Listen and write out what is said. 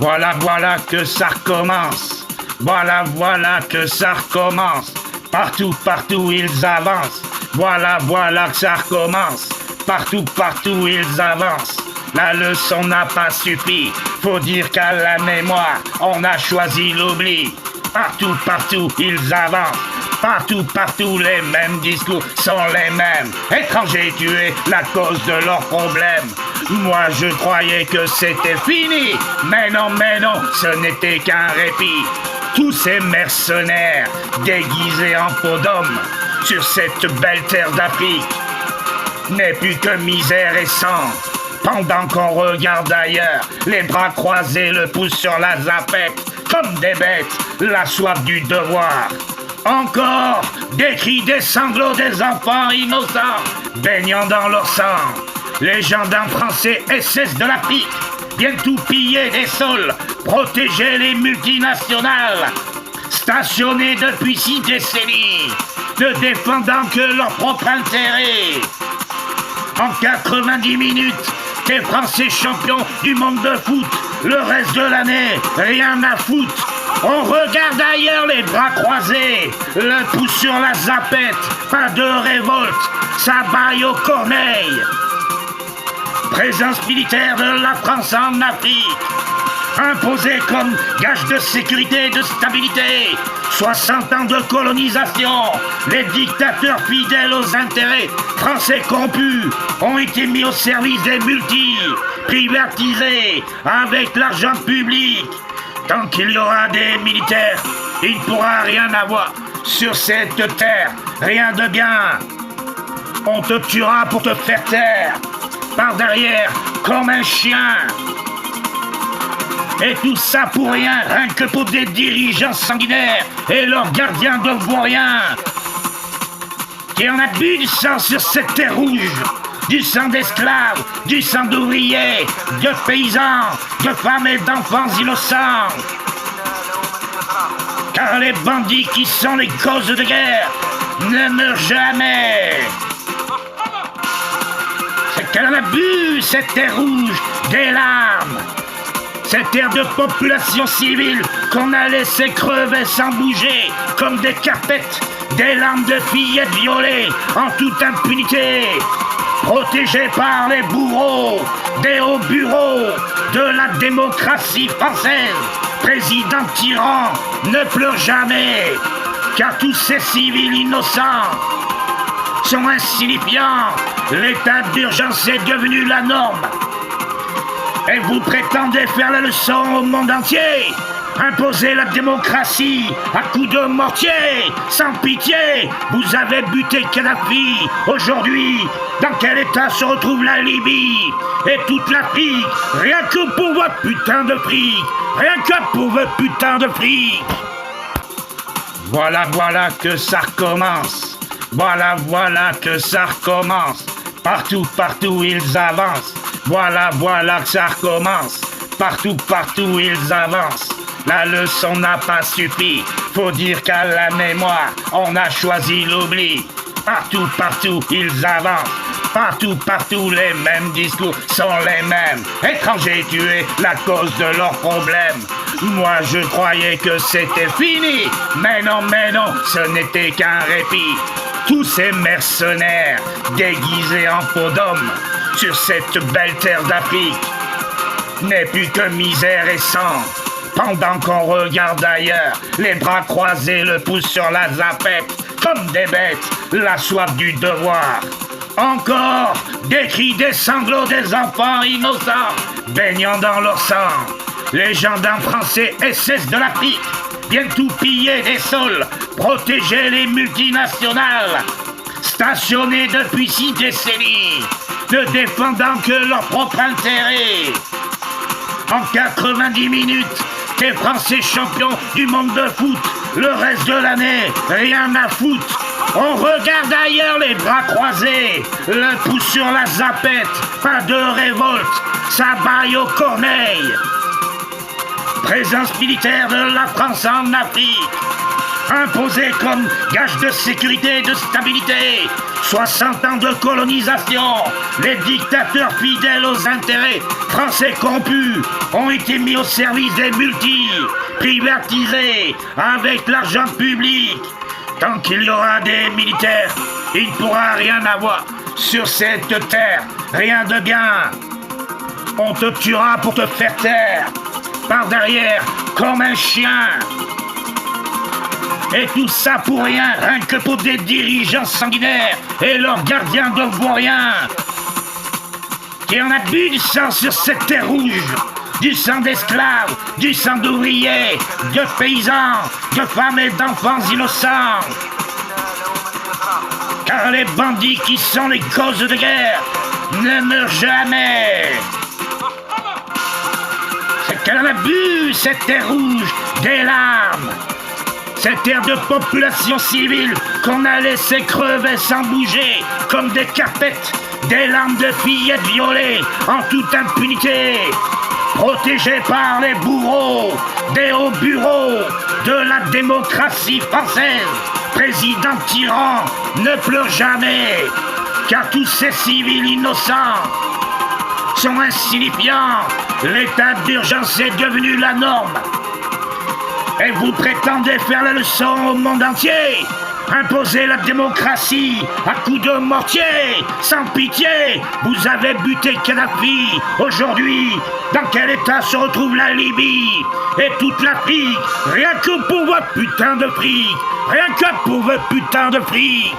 Voilà, voilà que ça recommence. Voilà, voilà que ça recommence. Partout, partout ils avancent. Voilà, voilà que ça recommence. Partout, partout ils avancent. La leçon n'a pas suffi. Faut dire qu'à la mémoire, on a choisi l'oubli. Partout, partout ils avancent. Partout, partout, les mêmes discours sont les mêmes. Étrangers tués, la cause de leurs problèmes. Moi, je croyais que c'était fini. Mais non, ce n'était qu'un répit. Tous ces mercenaires, déguisés en peau d'homme, sur cette belle terre d'Afrique, n'est plus que misère et sang. Pendant qu'on regarde ailleurs, les bras croisés, le pouce sur la zapette, comme des bêtes, la soif du devoir. Encore des cris, des sanglots des enfants innocents, baignant dans leur sang. Les gendarmes français SS de l'Afrique viennent tout piller des sols, protéger les multinationales, stationnées depuis 6 décennies, ne défendant que leur propre intérêt. En 90 minutes, des Français champions du monde de foot, le reste de l'année, rien à foutre. On regarde ailleurs les bras croisés, le pouce sur la zapette, pas de révolte, ça baille aux corneilles. Présence militaire de la France en Afrique, imposée comme gage de sécurité et de stabilité. 60 ans de colonisation, les dictateurs fidèles aux intérêts français corrompus ont été mis au service des multis, privatisés avec l'argent public. Tant qu'il y aura des militaires, il ne pourra rien avoir sur cette terre, rien de bien. On te tuera pour te faire taire, par derrière, comme un chien. Et tout ça pour rien, rien que pour des dirigeants sanguinaires et leurs gardiens de vauriens. Qui en a bu du sang sur cette terre rouge, du sang d'esclaves, du sang d'ouvriers, de paysans, de femmes et d'enfants innocents. Car les bandits qui sont les causes de guerre ne meurent jamais. C'est qu'elle en a bu, cette terre rouge, des larmes. Cette terre de population civile qu'on a laissé crever sans bouger, comme des carpettes, des larmes de fillettes violées en toute impunité, protégées par les bourreaux des hauts bureaux de la démocratie française. Président tyran ne pleure jamais, car tous ces civils innocents sont insignifiants. L'état d'urgence est devenu la norme. Et vous prétendez faire la leçon au monde entier, imposer la démocratie à coups de mortier, sans pitié. Vous avez buté Kadhafi. Aujourd'hui, dans quel état se retrouve la Libye et toute l'Afrique? Rien que pour votre putain de fric. Rien que pour votre putain de fric. Voilà, voilà que ça recommence. Voilà, voilà que ça recommence. Partout, partout ils avancent. Voilà, voilà que ça recommence. Partout, partout ils avancent. La leçon n'a pas suffi. Faut dire qu'à la mémoire, on a choisi l'oubli. Partout, partout ils avancent. Partout, partout les mêmes discours sont les mêmes. Étrangers tués, la cause de leurs problèmes. Moi je croyais que c'était fini. Mais non, ce n'était qu'un répit. Tous ces mercenaires, déguisés en peau d'homme, sur cette belle terre d'Afrique, n'est plus que misère et sang. Pendant qu'on regarde ailleurs, les bras croisés, le pouce sur la zapette, comme des bêtes, la soif du devoir. Encore des cris, des sanglots des enfants innocents, baignant dans leur sang. Les gendarmes français SS de l'Afrique viennent tout piller des sols, protéger les multinationales, stationnées depuis 6 décennies, ne défendant que leur propre intérêt. En 90 minutes, des Français champions du monde de foot, le reste de l'année, rien à foutre. On regarde ailleurs les bras croisés, le pouce sur la zapette, pas de révolte, ça baille aux corneilles. Présence militaire de la France en Afrique, imposés comme gage de sécurité et de stabilité. 60 ans de colonisation, les dictateurs fidèles aux intérêts français corrompus ont été mis au service des multis, privatisés avec l'argent public. Tant qu'il y aura des militaires, il ne pourra rien avoir sur cette terre, rien de gain. On te tuera pour te faire taire, par derrière, comme un chien. Et tout ça pour rien, rien que pour des dirigeants sanguinaires et leurs gardiens de vauriens. Qui en a bu du sang sur cette terre rouge, du sang d'esclaves, du sang d'ouvriers, de paysans, de femmes et d'enfants innocents. Car les bandits qui sont les causes de guerre ne meurent jamais. C'est qu'elle en a bu, cette terre rouge, des larmes. Cette terre de population civile qu'on a laissé crever sans bouger, comme des carpettes, des larmes de fillettes violées en toute impunité, protégées par les bourreaux des hauts bureaux de la démocratie française. Président tyran ne pleure jamais, car tous ces civils innocents sont insignifiants. L'état d'urgence est devenu la norme. Et vous prétendez faire la leçon au monde entier, imposer la démocratie à coups de mortier, sans pitié. Vous avez buté Kadhafi. Aujourd'hui, dans quel état se retrouve la Libye et toute l'Afrique? Rien que pour votre putain de fric, rien que pour votre putain de fric.